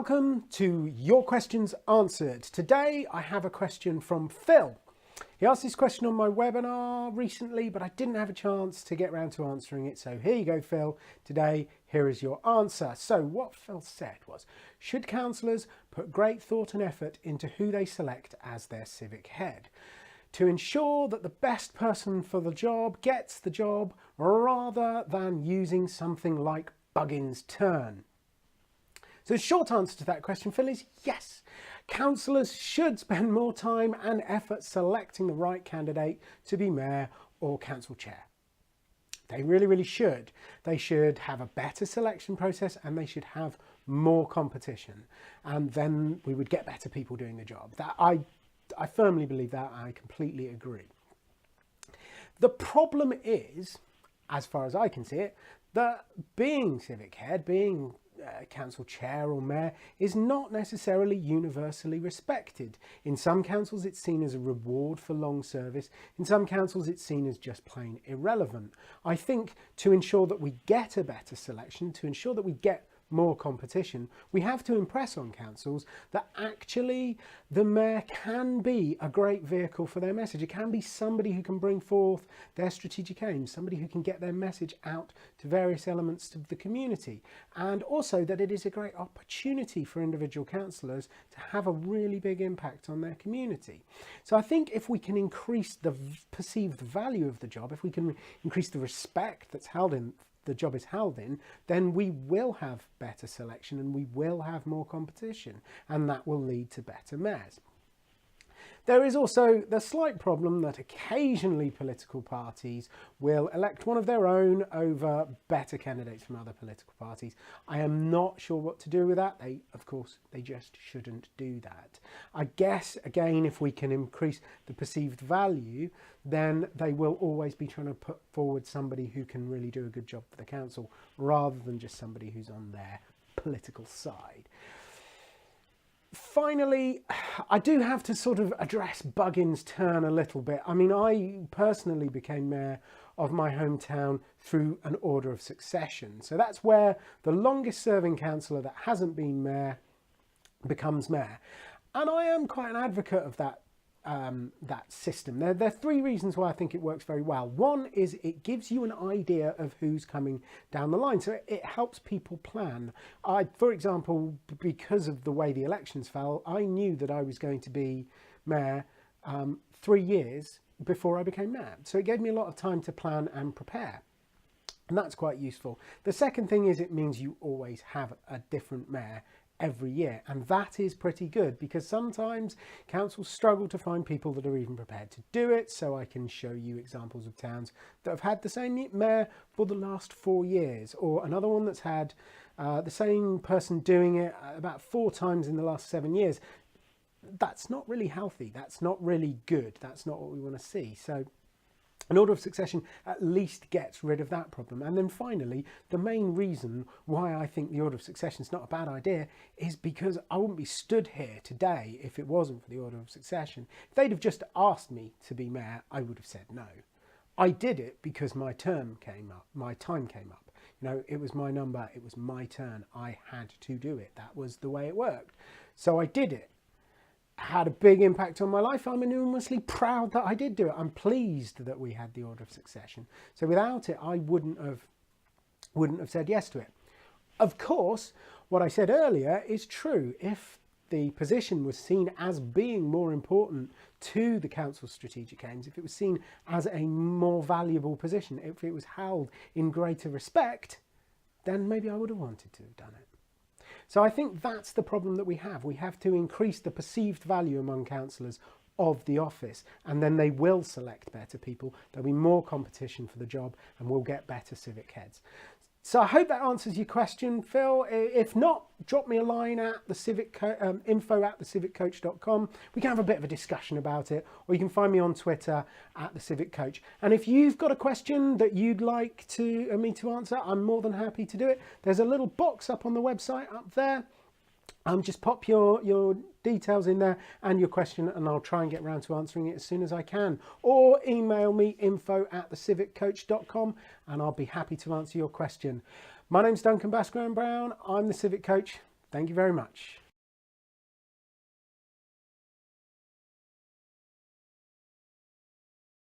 Welcome to Your Questions Answered. Today I have a question from Phil. He asked this question on my webinar recently, but I didn't have a chance to get around to answering it. So here you go, Phil. Today, here is your answer. So what Phil said was, should counsellors put great thought and effort into who they select as their civic head to ensure that the best person for the job gets the job rather than using something like Buggins' turn? So the short answer to that question, Phil, is yes. Councillors should spend more time and effort selecting the right candidate to be mayor or council chair. They really, really should. They should have a better selection process and they should have more competition. And then we would get better people doing the job. That I firmly believe that. I completely agree. The problem is, as far as I can see it, that being civic head, being council chair or mayor is not necessarily universally respected. In some councils it's seen as a reward for long service. In some councils it's seen as just plain irrelevant. I think to ensure that we get a better selection, to ensure that we get more competition, we have to impress on councils that actually the mayor can be a great vehicle for their message. It can be somebody who can bring forth their strategic aims, somebody who can get their message out to various elements of the community, and also that it is a great opportunity for individual councillors to have a really big impact on their community. So I think if we can increase the perceived value of the job, if we can increase the respect that's held in the job is held in, then we will have better selection and we will have more competition, and that will lead to better mayors. There is also the slight problem that occasionally political parties will elect one of their own over better candidates from other political parties. I am not sure what to do with that. Of course, they just shouldn't do that. I guess, again, if we can increase the perceived value, then they will always be trying to put forward somebody who can really do a good job for the council, rather than just somebody who's on their political side. Finally, I do have to sort of address Buggins' turn a little bit. I mean, I personally became mayor of my hometown through an order of succession. So that's where the longest serving councillor that hasn't been mayor becomes mayor. And I am quite an advocate of that system. There are three reasons why I think it works very well. One is it gives you an idea of who's coming down the line, so it helps people plan. For example, because of the way the elections fell, I knew that I was going to be mayor 3 years before I became mayor, so it gave me a lot of time to plan and prepare, and that's quite useful. The second thing is it means you always have a different mayor every year, and that is pretty good because sometimes councils struggle to find people that are even prepared to do it. So I can show you examples of towns that have had the same mayor for the last 4 years, or another one that's had the same person doing it about 4 times in the last 7 years. That's not really healthy. That's not really good. That's not what we want to see. So an order of succession at least gets rid of that problem. And then finally, the main reason why I think the order of succession is not a bad idea is because I wouldn't be stood here today if it wasn't for the order of succession. If they'd have just asked me to be mayor, I would have said no. I did it because my term came up, my time came up. You know, it was my number, it was my turn. I had to do it. That was the way it worked. So I did it. Had a big impact on my life. I'm enormously proud that I did do it. I'm pleased that we had the order of succession. So without it, I wouldn't have said yes to it. Of course, what I said earlier is true. If the position was seen as being more important to the council's strategic aims, if it was seen as a more valuable position, if it was held in greater respect, then maybe I would have wanted to have done it. So I think that's the problem that we have. We have to increase the perceived value among councillors of the office, and then they will select better people. There'll be more competition for the job and we'll get better civic heads. So I hope that answers your question, Phil. If not, drop me a line at info@theciviccoach.com. We can have a bit of a discussion about it, or you can find me on Twitter @theciviccoach. And if you've got a question that you'd like me to answer, I'm more than happy to do it. There's a little box up on the website up there. Just pop your details in there and your question, and I'll try and get around to answering it as soon as I can. Or email me info@theciviccoach.com and I'll be happy to answer your question. My name's Duncan Basgraham Brown. I'm the Civic Coach. Thank you very much.